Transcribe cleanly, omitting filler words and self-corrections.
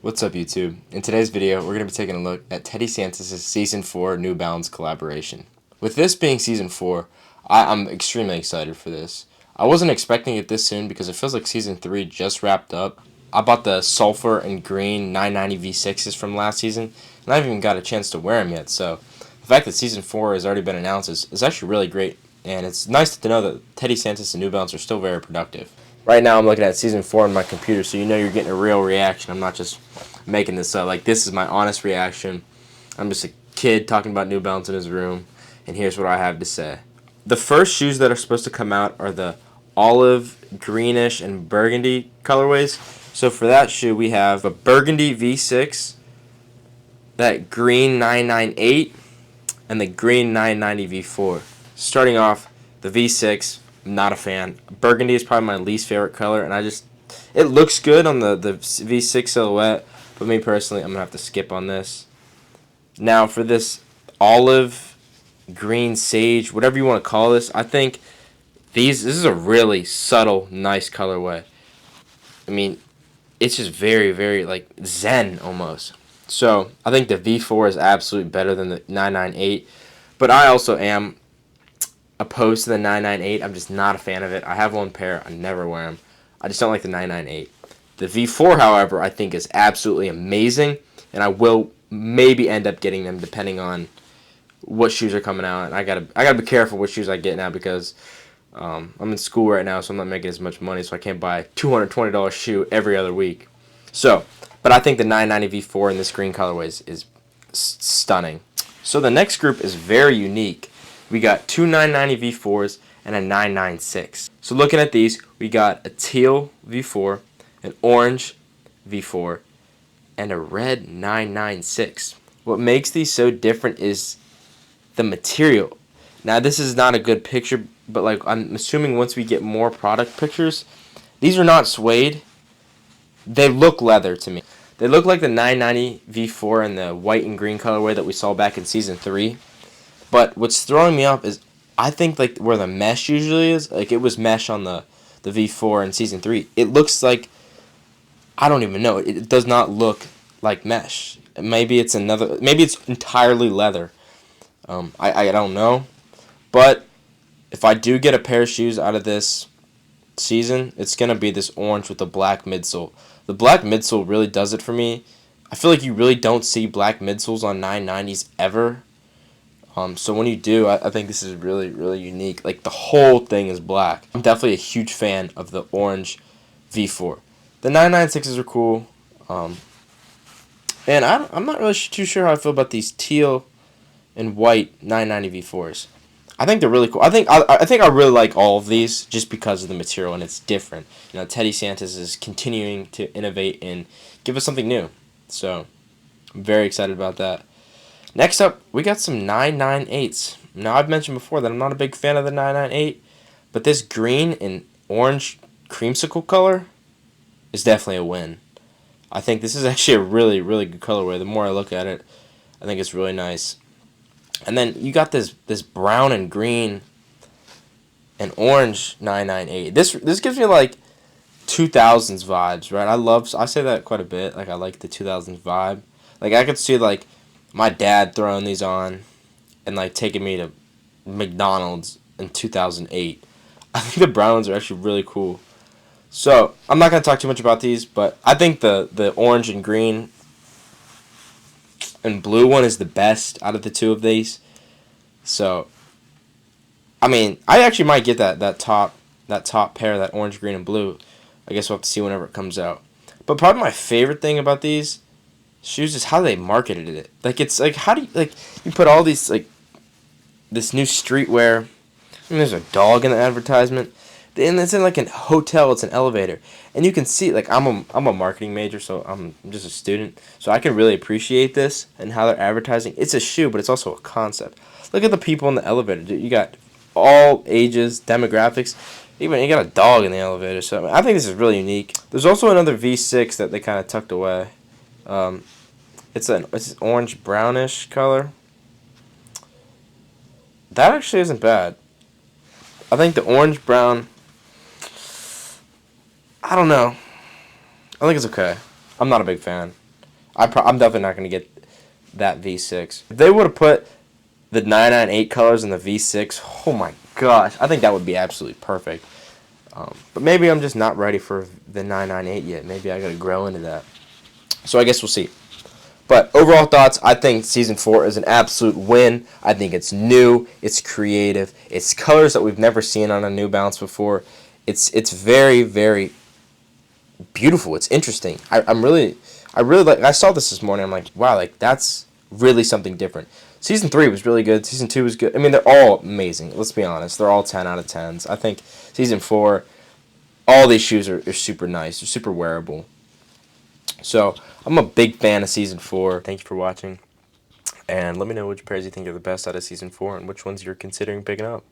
What's up, YouTube? In today's video, we're going to be taking a look at Teddy Santis' Season 4 New Balance collaboration. With this being Season 4, I'm extremely excited for this. I wasn't expecting it this soon because it feels like Season 3 just wrapped up. I bought the Sulfur and Green 990 V6s from last season, and I haven't even got a chance to wear them yet, so the fact that Season 4 has already been announced is actually really great, and it's nice to know that Teddy Santis and New Balance are still very productive. Right now I'm looking at Season 4 on my computer, so you know you're getting a real reaction. I'm not just making this up. Like, this is my honest reaction. I'm just a kid talking about New Balance in his room, and here's what I have to say. The first shoes that are supposed to come out are the olive, greenish, and burgundy colorways. So for that shoe, we have a burgundy V6, that green 998, and the green 990 V4. Starting off, the V6, I'm not a fan. Burgundy is probably my least favorite color, and it looks good on the V6 silhouette, but me personally, I'm going to have to skip on this. Now for this olive, green, sage, whatever you want to call this, I think this is a really subtle, nice colorway. I mean, it's just very, very like zen almost. So I think the V4 is absolutely better than the 998, but I also am opposed to the 998. I'm just not a fan of it. I have one pair. I never wear them. I just don't like the 998. The V4, however, I think is absolutely amazing, and I will maybe end up getting them depending on what shoes are coming out. And I gotta be careful what shoes I get now because I'm in school right now, so I'm not making as much money, so I can't buy a $220 shoe every other week. So, but I think the 990 V4 in this green colorway is stunning. So the next group is very unique. We got two 990 V4s and a 996. So looking at these, we got a teal V4, an orange V4, and a red 996. What makes these so different is the material. Now this is not a good picture, but like I'm assuming once we get more product pictures, these are not suede. They look leather to me. They look like the 990 V4 and the white and green colorway that we saw back in Season 3. But what's throwing me off is I think like where the mesh usually is, like it was mesh on the V4 in Season 3. It looks like, I don't even know. It does not look like mesh. Maybe it's entirely leather. I don't know. But if I do get a pair of shoes out of this season, it's going to be this orange with the black midsole. The black midsole really does it for me. I feel like you really don't see black midsoles on 990s ever. So when you do, I think this is really, really unique. Like, the whole thing is black. I'm definitely a huge fan of the orange V4. The 996s are cool. And I'm not really too sure how I feel about these teal and white 990 V4s. I think they're really cool. I think I really like all of these just because of the material and it's different. You know, Teddy Santis is continuing to innovate and give us something new. So I'm very excited about that. Next up, we got some 998s. Now, I've mentioned before that I'm not a big fan of the 998, but this green and orange creamsicle color is definitely a win. I think this is actually a really, really good colorway. The more I look at it, I think it's really nice. And then you got this brown and green and orange 998. This gives me like 2000s vibes, right? I say that quite a bit. Like, I like the 2000s vibe. Like, I could see like my dad throwing these on and like taking me to McDonald's in 2008. I think the brown ones are actually really cool. So I'm not gonna talk too much about these, but I think the orange and green and blue one is the best out of the two of these. So, I mean, I actually might get that top pair, that orange, green, and blue. I guess we'll have to see whenever it comes out. But probably my favorite thing about these shoes is how they marketed it. Like, it's like, how do you, like, you put all these, like, this new streetwear. I mean, there's a dog in the advertisement. And it's in like a hotel. It's an elevator, and you can see, like, I'm a marketing major, so I'm just a student, so I can really appreciate this and how they're advertising. It's a shoe, but it's also a concept. Look at the people in the elevator, dude. You got all ages, demographics. Even you got a dog in the elevator. So I think this is really unique. There's also another V6 that they kind of tucked away. It's an orange brownish color. That actually isn't bad. I think the orange brown, I don't know. I think it's okay. I'm not a big fan. I'm definitely not going to get that V6. If they would have put the 998 colors in the V6, oh my gosh, I think that would be absolutely perfect. But maybe I'm just not ready for the 998 yet. Maybe I got to grow into that. So I guess we'll see. But overall thoughts, I think Season 4 is an absolute win. I think it's new, it's creative, it's colors that we've never seen on a New Balance before. It's very, very beautiful. It's interesting. I really like. I saw this morning. I'm like, wow, like that's really something different. Season 3 was really good. Season 2 was good. I mean, they're all amazing. Let's be honest. They're all 10 out of 10s. I think Season 4, all these shoes are super nice. They're super wearable. So I'm a big fan of Season 4. Thank you for watching. And let me know which pairs you think are the best out of Season 4 and which ones you're considering picking up.